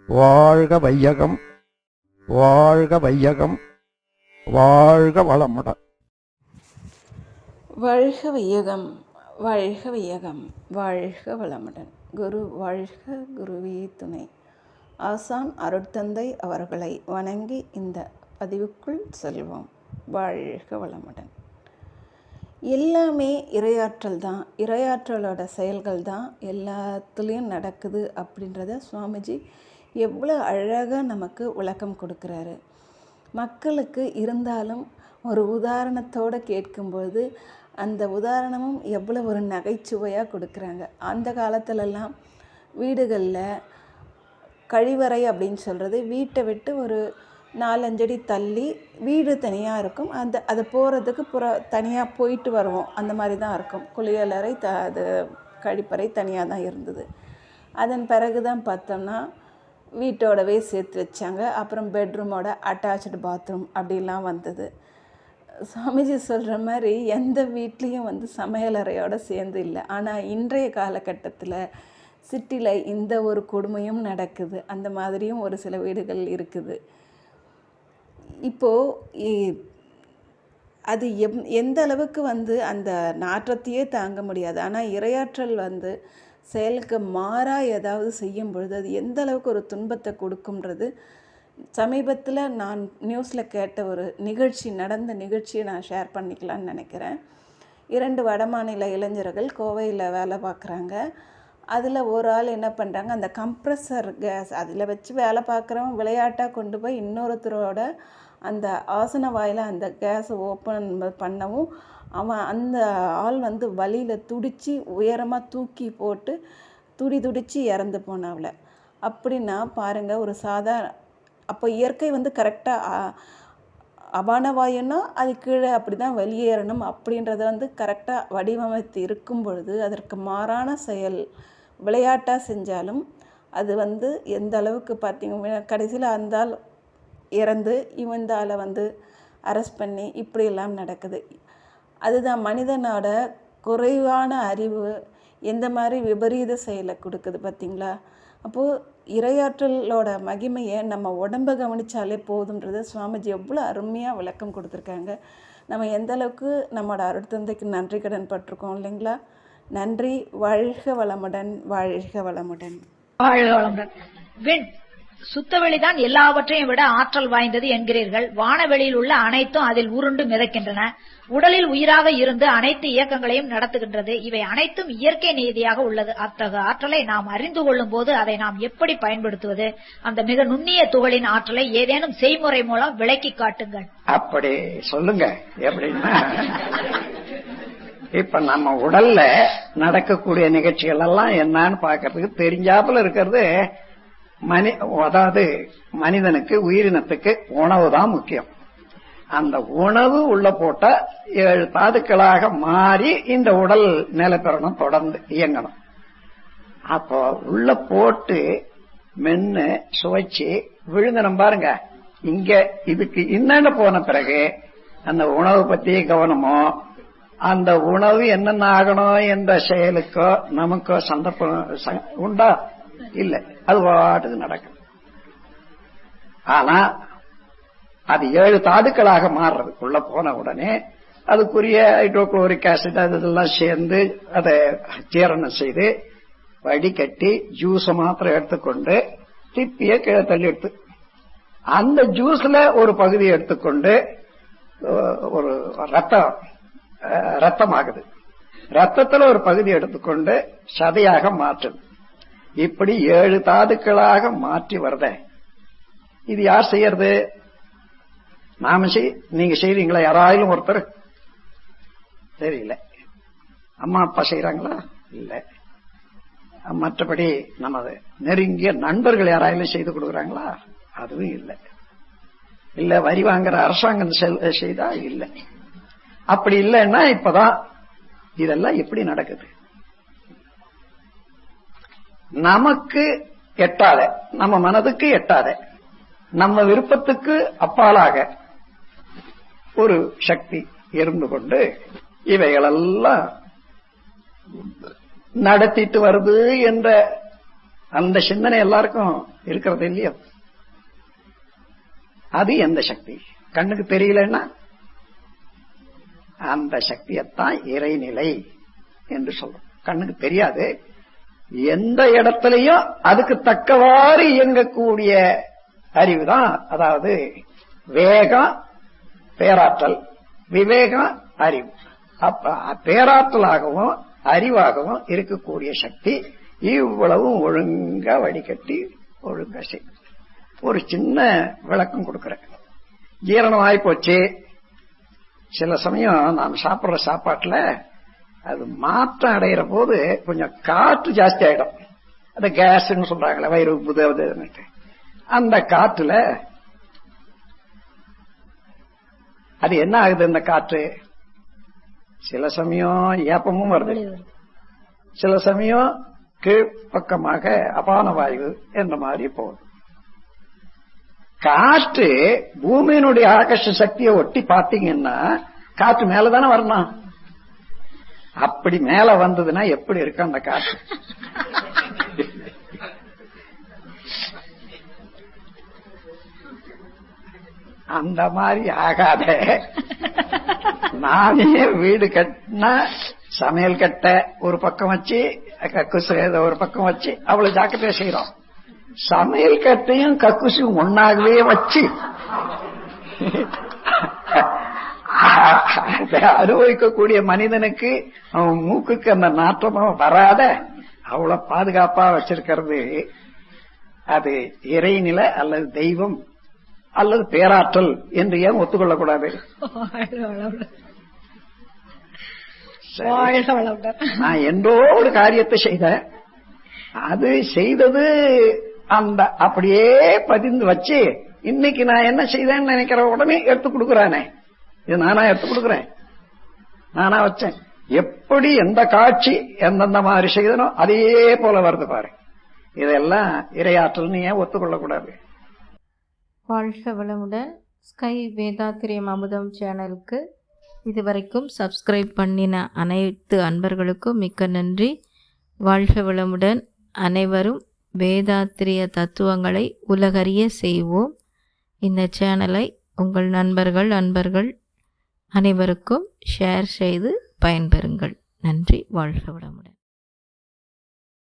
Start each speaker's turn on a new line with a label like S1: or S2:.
S1: வாழ்க வையகம், வாழ்க வையகம், வாழ்க வளமுடன்.
S2: வாழ்க வையகம், வாழ்க வையகம், வாழ்க வளமுடன். குரு வாழ்க, குருவே துணை. ஆசான் அருட்தந்தை அவர்களை வணங்கி இந்த பதிவுக்குள் செல்வோம். வாழ்க வளமுடன். எல்லாமே இறையாற்றல் தான், இறையாற்றலோட செயல்கள் தான் எல்லாத்துலேயும் நடக்குது அப்படின்றத சுவாமிஜி எவ்வளோ அழகாக நமக்கு விளக்கம் கொடுக்குறாரு. மக்களுக்கு இருந்தாலும் ஒரு உதாரணத்தோடு கேட்கும்போது அந்த உதாரணமும் எவ்வளோ ஒரு நகைச்சுவையாக கொடுக்குறாங்க. அந்த காலத்துலலாம் வீடுகளில் கழிவறை அப்படின்னு சொல்கிறது வீட்டை விட்டு ஒரு 4-5 அடி தள்ளி வீடு தனியாக இருக்கும். அதை போகிறதுக்கு தனியாக போயிட்டு வருவோம். அந்த மாதிரி தான் இருக்கும். குளியலறை அது கழிப்பறை தனியாக தான் இருந்தது. அதன் பிறகு தான் பார்த்தோம்னா வீட்டோடவே சேர்த்து வச்சாங்க. அப்புறம் பெட்ரூமோட அட்டாச்சு பாத்ரூம் அப்படிலாம் வந்தது. சுவாமிஜி சொல்கிற மாதிரி எந்த வீட்லேயும் சமையலறையோடு சேர்ந்து இல்லை. ஆனால் இன்றைய காலகட்டத்தில் சிட்டியில் இந்த ஒரு கொடுமையும் நடக்குது. அந்த மாதிரியும் ஒரு சில வீடுகள் இருக்குது. இப்போது அது எந்த அளவுக்கு அந்த நாற்றத்தையே தாங்க முடியாது. ஆனால் இறையாற்றல் செயலுக்கு மாறாக ஏதாவது செய்யும் பொழுது அது எந்த அளவுக்கு ஒரு துன்பத்தை கொடுக்கும்ன்றது சமீபத்தில் நான் நியூஸில் கேட்ட ஒரு நடந்த நிகழ்ச்சியை நான் ஷேர் பண்ணிக்கலான்னு நினைக்கிறேன். 2 வடமாநில இளைஞர்கள் கோவையில் வேலை பார்க்குறாங்க. அதில் ஒரு ஆள் என்ன பண்ணுறாங்க, அந்த கம்ப்ரஸர் கேஸ் அதில் வச்சு வேலை பார்க்குறவன் விளையாட்டாக கொண்டு போய் இன்னொருத்தரோட அந்த ஆசன வாயில் அந்த கேஸை ஓப்பன் பண்ணவும் அவன் அந்த ஆள் வலியில் துடித்து உயரமாக தூக்கி போட்டு துடிச்சு இறந்து போனாவில். அப்படின்னா பாருங்கள், ஒரு அப்போ இயற்கை கரெக்டாக அபானவாயுன்னா அது கீழே அப்படி தான் வெளியேறணும் அப்படின்றத கரெக்டாக வடிவமைத்து இருக்கும் பொழுது அதற்கு மாறான செயல் விளையாட்டாக செஞ்சாலும் அது எந்த அளவுக்கு பார்த்திங்க, கடைசியில் அந்த ஆள் இறந்து இவன் ஆளை அரெஸ்ட் பண்ணி இப்படியெல்லாம் நடக்குது. அதுதான் மனிதனோட குறைவான அறிவு எந்த மாதிரி விபரீத செயலை கொடுக்குது பார்த்திங்களா. அப்போது இறையாற்றலோட மகிமையை நம்ம உடம்பை கவனித்தாலே போதுன்றது சுவாமிஜி எவ்வளோ அருமையாக விளக்கம் கொடுத்துருக்காங்க. நம்ம எந்த அளவுக்கு நம்மளோட அருட்தந்தைக்கு நன்றி கடன் பட்டிருக்கோம் இல்லைங்களா. நன்றி. வாழ்க வளமுடன், வாழ்க வளமுடன்,
S3: வாழ்க வளமுடன். சுத்தவெளிதான் எல்லாவற்றையும் விட ஆற்றல் வாய்ந்தது என்கிறீர்கள். வானவெளியில் உள்ள அனைத்தும் அதில் உருண்டு மிதக்கின்றன. உடலில் உயிராக இருந்து அனைத்து இயக்கங்களையும் நடத்துகின்றது. இவை அனைத்தும் இயற்கை நீதியாக உள்ளது. அத்தகைய ஆற்றலை நாம் அறிந்து கொள்ளும் போது அதை நாம் எப்படி பயன்படுத்துவது? அந்த மிக நுண்ணிய துகளின் ஆற்றலை ஏதேனும் செய்முறை மூலம் விளக்கி காட்டுங்கள்.
S4: அப்படி சொல்லுங்க. எப்படின்னா, இப்ப நம்ம உடல்ல நடக்கக்கூடிய நிகழ்ச்சிகள் எல்லாம் என்னன்னு பாக்கிறதுக்கு தெரிஞ்சாப்புல இருக்கிறது அதாவது மனிதனுக்கு உயிரினத்துக்கு உணவு தான் முக்கியம். அந்த உணவு உள்ள போட்டா 7 தாதுக்களாக மாறி இந்த உடல் நிலை பெறணும், தொடர்ந்து இயங்கணும். அப்போ உள்ள போட்டு மென்னு சுவைச்சு விழுங்கணும் பாருங்க. இங்க இதுக்கு இன்னென்ன போன பிறகு அந்த உணவு பத்தி கவனமோ, அந்த உணவு என்னென்ன ஆகணும் என்ற செயலுக்கோ நமக்கோ சந்தர்ப்பம் உண்டா? இல்ல, அது பாட்டுக்கு நடக்கும். ஆனா அது 7 தாதுக்களாக மாறுறதுக்குள்ள போன உடனே அதுக்குரிய ஹைட்ரோகுளோரிக் ஆசிட் அதெல்லாம் சேர்ந்து அதை ஜீரணம் செய்து வடிகட்டி ஜூஸ மாத்திரம் எடுத்துக்கொண்டு திப்பிய கீழே தள்ளி எடுத்து அந்த ஜூஸ்ல ஒரு பகுதி எடுத்துக்கொண்டு ஒரு ரத்தமாகுது. ரத்தத்துல ஒரு பகுதி எடுத்துக்கொண்டு சதையாக மாற்றுது. இப்படி 7 தாதுக்களாக மாற்றி வருத. இது யார் செய்யறது? நாம நீங்க செய்றீங்களா? யாராயிலும் ஒருத்தர்? தெரியல. அம்மா அப்பா செய்யறாங்களா? இல்ல. மற்றபடி நமது நெருங்கிய நண்பர்கள் யாராயிலும் செய்து கொடுக்கறாங்களா? அதுவும் இல்லை. இல்ல வரி வாங்குற அரசாங்கம் செய்தா? இல்லை. அப்படி இல்லைன்னா இப்பதான் இதெல்லாம் எப்படி நடக்குது? நமக்கு எட்டாத, நம்ம மனதுக்கு எட்டாத, நம்ம விருப்பத்துக்கு அப்பாலாக ஒரு சக்தி இருந்து கொண்டு இவைகளெல்லாம் நடத்திட்டு வருது என்ற அந்த சிந்தனை எல்லாருக்கும் இருக்கிறது இல்லையோ? அது எந்த சக்தி? கண்ணுக்கு தெரியலன்னா அந்த சக்தியத்தான் இறைநிலை என்று சொல்றோம். கண்ணுக்கு தெரியாது. எந்த இடத்துலயும் அதுக்கு தக்கவாறு இயங்கக்கூடிய அறிவுதான். அதாவது வேகம் பேராற்றல், விவேகம் அறிவு. அப்ப பேராற்றலாகவும் அறிவாகவும் இருக்கக்கூடிய சக்தி இவ்வளவும் ஒழுங்கா வடிகட்டி ஒழுங்கா செய்யும். ஒரு சின்ன விளக்கம் கொடுக்கிறேன். ஜீரணம் ஆயிப்போச்சு. சில சமயம் நாம் சாப்பிடுற சாப்பாட்டுல அது மாற்றம் அடைகிற போது கொஞ்சம் காற்று ஜாஸ்தி ஆயிடும். அந்த கேஸ்ன்னு சொல்றாங்களே, வயிறு புதுட்டு, அந்த காற்றுல அது என்ன ஆகுது? இந்த காற்று சில சமயம் ஏப்பமும் வருது, சில சமயம் கீழ்பக்கமாக அபான வாயு என்ற மாதிரி போகுது. காற்று பூமியினுடைய ஆகர்ஷ சக்தியை ஒட்டி பார்த்தீங்கன்னா காற்று மேலதானே வரணும். அப்படி மேல வந்ததுன்னா எப்படி இருக்கு அந்த காற்று? அந்த மாதிரி ஆகாத. நானே வீடு கட்டினா சமையல் கட்ட ஒரு பக்கம் வச்சு, கக்குசு ஒரு பக்கம் வச்சு அவ்வளவு ஜாக்கிரதையா செய்யறோம். சமையல் கட்டையும் கக்குசும் ஒன்னாகவே வச்சு அனுபவிக்கக்கூடிய மனிதனுக்கு அவன் மூக்குக்கு அந்த நாற்றமும் வராத அவ்வளவு பாதுகாப்பா வச்சிருக்கிறது அது இறைநிலை அல்லது தெய்வம் அல்லது பேராற்றல் என்று ஏன் ஒத்துக்கொள்ளக்கூடாது? நான் என்றோ ஒரு காரியத்தை செய்தேன், அது செய்தது அந்த அப்படியே பதிந்து வச்சு இன்னைக்கு நான் என்ன செய்தேன்னு நினைக்கிற உடனே எடுத்து கொடுக்குறானே, இது நானா எடுத்து கொடுக்குறேன், நானா வச்சேன். எப்படி எந்த காட்சி எந்தெந்த மாதிரி செய்தனோ அதே போல வருது பாரு. இதெல்லாம் இறையாற்றல் ஏன் ஒத்துக்கொள்ளக்கூடாது?
S5: வாழ்க வளமுடன். ஸ்கை வேதாத்திரியம் அமுதம் சேனலுக்கு இதுவரைக்கும் சப்ஸ்கிரைப் பண்ணின அனைத்து அன்பர்களுக்கும் மிக்க நன்றி. வாழ்க வளமுடன். அனைவரும் வேதாத்திரிய தத்துவங்களை உலகறிய செய்வோம். இந்த சேனலை உங்கள் அன்பர்கள் அனைவருக்கும் ஷேர் செய்து பயன்பெறுங்கள். நன்றி. வாழ்க வளமுடன்.